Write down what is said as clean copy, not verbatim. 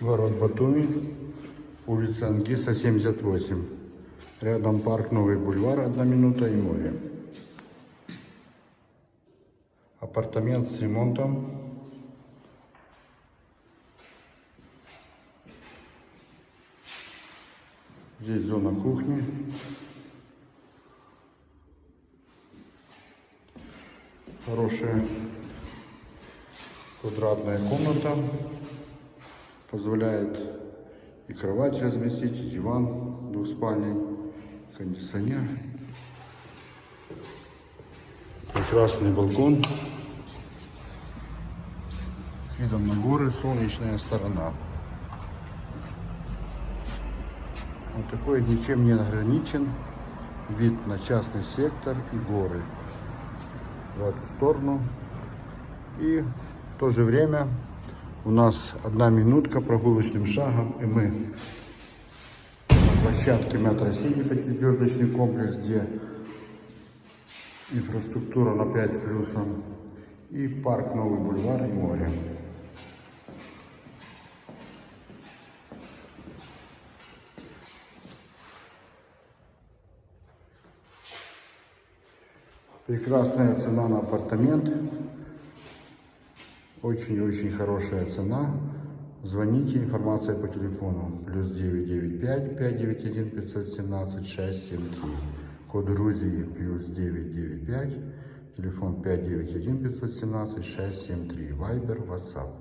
Город Батуми, улица Ангиса, 78. Рядом парк Новый бульвар, 1 минута и море. Апартамент с ремонтом. Здесь зона кухни. Хорошая квадратная комната. Позволяет и кровать разместить, и диван двухспальный, кондиционер. Прекрасный балкон. С видом на горы, солнечная сторона. Вот такой ничем не ограничен вид на частный сектор и горы в эту сторону. И в то же время у нас 1 минутка прогулочным шагом, и мы на площадке Метро Сити, 5-звездочный комплекс, где инфраструктура на 5 с плюсом, и парк Новый бульвар и море. Прекрасная цена на апартамент. Очень-очень хорошая цена. Звоните, информация по телефону +995 591 517 673. Код Грузии +995, телефон 591 517 673, Вайбер, WhatsApp.